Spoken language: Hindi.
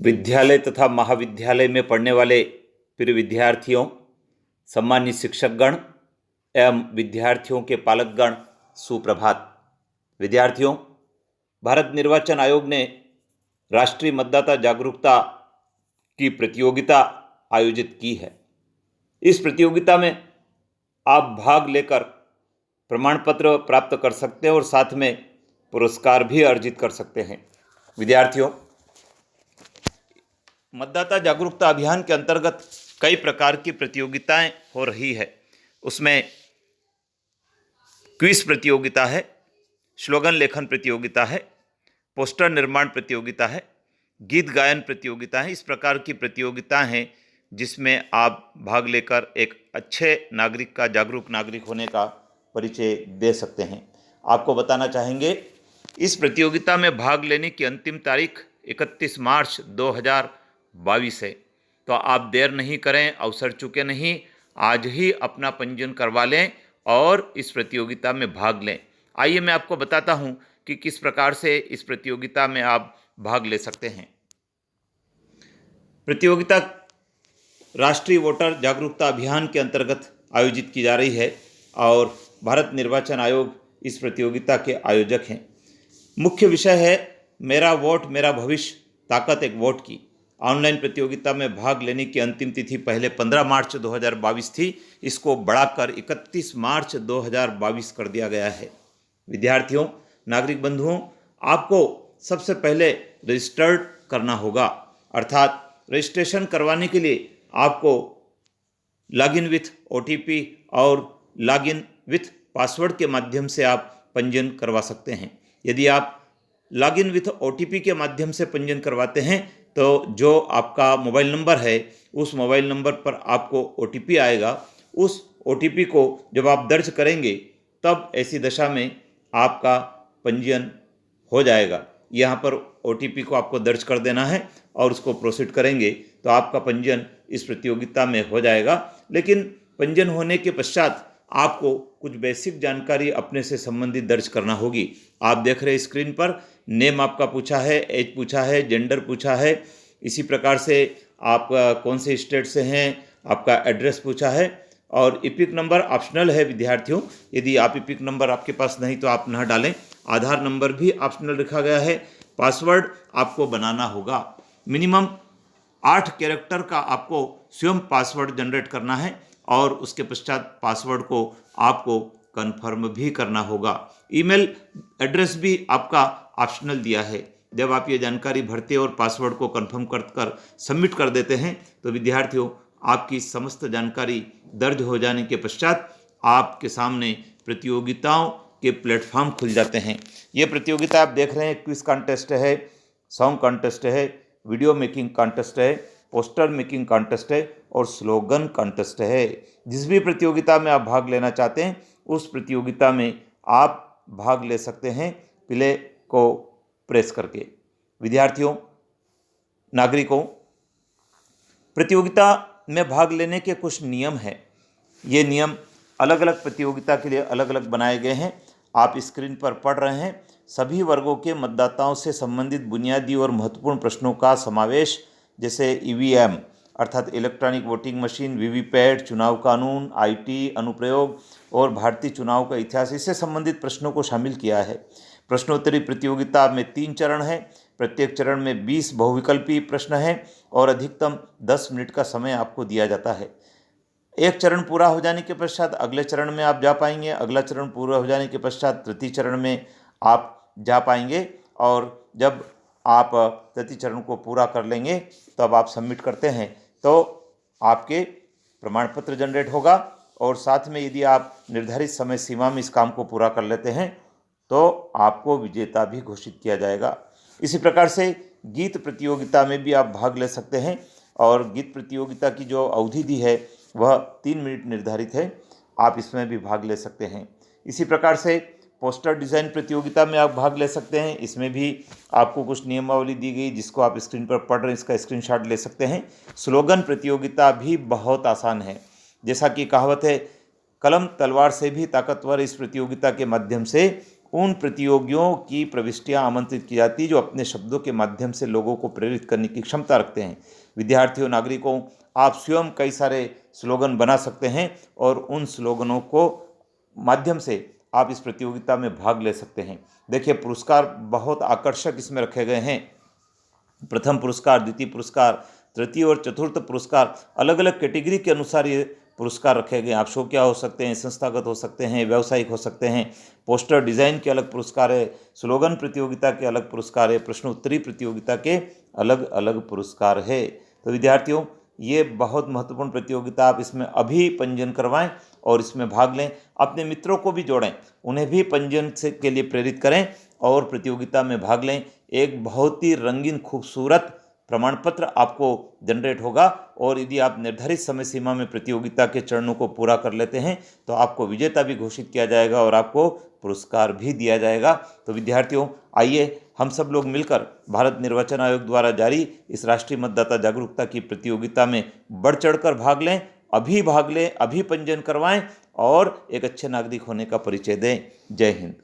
विद्यालय तथा महाविद्यालय में पढ़ने वाले प्रिय विद्यार्थियों, सम्मानित शिक्षकगण एवं विद्यार्थियों के पालकगण, सुप्रभात। विद्यार्थियों, भारत निर्वाचन आयोग ने राष्ट्रीय मतदाता जागरूकता की प्रतियोगिता आयोजित की है। इस प्रतियोगिता में आप भाग लेकर प्रमाण पत्र प्राप्त कर सकते हैं और साथ में पुरस्कार भी अर्जित कर सकते हैं। विद्यार्थियों, मतदाता जागरूकता अभियान के अंतर्गत कई प्रकार की प्रतियोगिताएं हो रही है। उसमें क्विज प्रतियोगिता है, स्लोगन लेखन प्रतियोगिता है, पोस्टर निर्माण प्रतियोगिता है, गीत गायन प्रतियोगिता है। इस प्रकार की प्रतियोगिताएं हैं जिसमें आप भाग लेकर एक अच्छे नागरिक का, जागरूक नागरिक होने का परिचय दे सकते हैं। आपको बताना चाहेंगे, इस प्रतियोगिता में भाग लेने की अंतिम तारीख 31 मार्च 2022 है। तो आप देर नहीं करें, अवसर चूके नहीं, आज ही अपना पंजीयन करवा लें और इस प्रतियोगिता में भाग लें। आइए मैं आपको बताता हूं कि किस प्रकार से इस प्रतियोगिता में आप भाग ले सकते हैं। प्रतियोगिता राष्ट्रीय वोटर जागरूकता अभियान के अंतर्गत आयोजित की जा रही है और भारत निर्वाचन आयोग इस प्रतियोगिता के आयोजक हैं। मुख्य विषय है मेरा वोट मेरा भविष्य, ताकत एक वोट की। ऑनलाइन प्रतियोगिता में भाग लेने की अंतिम तिथि पहले 15 मार्च 2022 थी, इसको बढ़ाकर 31 मार्च 2022 कर दिया गया है। विद्यार्थियों, नागरिक बंधुओं, आपको सबसे पहले रजिस्टर्ड करना होगा, अर्थात रजिस्ट्रेशन करवाने के लिए आपको लॉगिन विथ OTP और लॉगिन विथ पासवर्ड के माध्यम से आप पंजीयन करवा सकते हैं। यदि आप लॉगिन विथ OTP के माध्यम से पंजीयन करवाते हैं तो जो आपका मोबाइल नंबर है, उस मोबाइल नंबर पर आपको OTP आएगा। उस OTP को जब आप दर्ज करेंगे तब ऐसी दशा में आपका पंजीयन हो जाएगा। यहाँ पर OTP को आपको दर्ज कर देना है और उसको प्रोसीड करेंगे तो आपका पंजीयन इस प्रतियोगिता में हो जाएगा। लेकिन पंजीयन होने के पश्चात आपको कुछ बेसिक जानकारी अपने से संबंधित दर्ज करना होगी। आप देख रहे स्क्रीन पर नेम आपका पूछा है, एज पूछा है, जेंडर पूछा है, इसी प्रकार से आप कौन से स्टेट से हैं, आपका एड्रेस पूछा है और इपिक नंबर ऑप्शनल है। विद्यार्थियों, यदि आप इपिक नंबर आपके पास नहीं तो आप न डालें। आधार नंबर भी ऑप्शनल रखा गया है। पासवर्ड आपको बनाना होगा। मिनिमम 8 कैरेक्टर का आपको स्वयं पासवर्ड जनरेट करना है और उसके पश्चात पासवर्ड को आपको कन्फर्म भी करना होगा। ईमेल एड्रेस भी आपका ऑप्शनल दिया है। जब आप ये जानकारी भरते और पासवर्ड को कन्फर्म कर सबमिट कर देते हैं तो विद्यार्थियों, आपकी समस्त जानकारी दर्ज हो जाने के पश्चात आपके सामने प्रतियोगिताओं के प्लेटफॉर्म खुल जाते हैं। ये प्रतियोगिता आप देख रहे हैं, क्विज कॉन्टेस्ट है, सॉन्ग कॉन्टेस्ट है, वीडियो मेकिंग कॉन्टेस्ट है, पोस्टर मेकिंग कॉन्टेस्ट है और स्लोगन कॉन्टेस्ट है। जिस भी प्रतियोगिता में आप भाग लेना चाहते हैं उस प्रतियोगिता में आप भाग ले सकते हैं प्ले को प्रेस करके। विद्यार्थियों, नागरिकों, प्रतियोगिता में भाग लेने के कुछ नियम हैं। ये नियम अलग अलग प्रतियोगिता के लिए अलग अलग बनाए गए हैं। आप स्क्रीन पर पढ़ रहे हैं। सभी वर्गों के मतदाताओं से संबंधित बुनियादी और महत्वपूर्ण प्रश्नों का समावेश, जैसे EVM अर्थात इलेक्ट्रॉनिक वोटिंग मशीन, VVPAT, चुनाव कानून, IT अनुप्रयोग और भारतीय चुनाव का इतिहास, इससे संबंधित प्रश्नों को शामिल किया है। प्रश्नोत्तरी प्रतियोगिता में 3 चरण हैं। प्रत्येक चरण में 20 बहुविकल्पी प्रश्न हैं और अधिकतम 10 मिनट का समय आपको दिया जाता है। एक चरण पूरा हो जाने के पश्चात अगले चरण में आप जा पाएंगे। अगला चरण पूरा हो जाने के पश्चात तृतीय चरण में आप जा पाएंगे और जब आप तृतीय चरण को पूरा कर लेंगे तब आप सबमिट करते हैं तो आपके प्रमाण पत्र जनरेट होगा और साथ में यदि आप निर्धारित समय सीमा में इस काम को पूरा कर लेते हैं तो आपको विजेता भी घोषित किया जाएगा। इसी प्रकार से गीत प्रतियोगिता में भी आप भाग ले सकते हैं और गीत प्रतियोगिता की जो अवधि दी है वह 3 मिनट निर्धारित है। आप इसमें भी भाग ले सकते हैं। इसी प्रकार से पोस्टर डिज़ाइन प्रतियोगिता में आप भाग ले सकते हैं। इसमें भी आपको कुछ नियमावली दी गई जिसको आप स्क्रीन पर पढ़ रहे हैं, इसका स्क्रीनशॉट ले सकते हैं। स्लोगन प्रतियोगिता भी बहुत आसान है। जैसा कि कहावत है, कलम तलवार से भी ताकतवर। इस प्रतियोगिता के माध्यम से उन प्रतियोगियों की प्रविष्टियां आमंत्रित की जाती जो अपने शब्दों के माध्यम से लोगों को प्रेरित करने की क्षमता रखते हैं। विद्यार्थियों, नागरिकों, आप स्वयं कई सारे स्लोगन बना सकते हैं और उन स्लोगनों को माध्यम से आप इस प्रतियोगिता में भाग ले सकते हैं। देखिए, पुरस्कार बहुत आकर्षक इसमें रखे गए हैं। प्रथम पुरस्कार, द्वितीय पुरस्कार, तृतीय और चतुर्थ पुरस्कार, अलग अलग कैटेगरी के अनुसार ये पुरस्कार रखे गए। आप शौकिया हो सकते हैं, संस्थागत हो सकते हैं, व्यावसायिक हो सकते हैं। पोस्टर डिज़ाइन के अलग पुरस्कार है, स्लोगन प्रतियोगिता के अलग पुरस्कार है, प्रश्नोत्तरी प्रतियोगिता के अलग अलग पुरस्कार है। तो विद्यार्थियों, ये बहुत महत्वपूर्ण प्रतियोगिता, आप इसमें अभी पंजीयन करवाएं और इसमें भाग लें। अपने मित्रों को भी जोड़ें, उन्हें भी पंजीयन से के लिए प्रेरित करें और प्रतियोगिता में भाग लें। एक बहुत ही रंगीन खूबसूरत प्रमाण पत्र आपको जनरेट होगा और यदि आप निर्धारित समय सीमा में प्रतियोगिता के चरणों को पूरा कर लेते हैं तो आपको विजेता भी घोषित किया जाएगा और आपको पुरस्कार भी दिया जाएगा। तो विद्यार्थियों, आइए हम सब लोग मिलकर भारत निर्वाचन आयोग द्वारा जारी इस राष्ट्रीय मतदाता जागरूकता की प्रतियोगिता में बढ़ चढ़कर भाग लें, अभी भाग लें, अभी पंजीयन करवाएं और एक अच्छे नागरिक होने का परिचय दें। जय हिंद।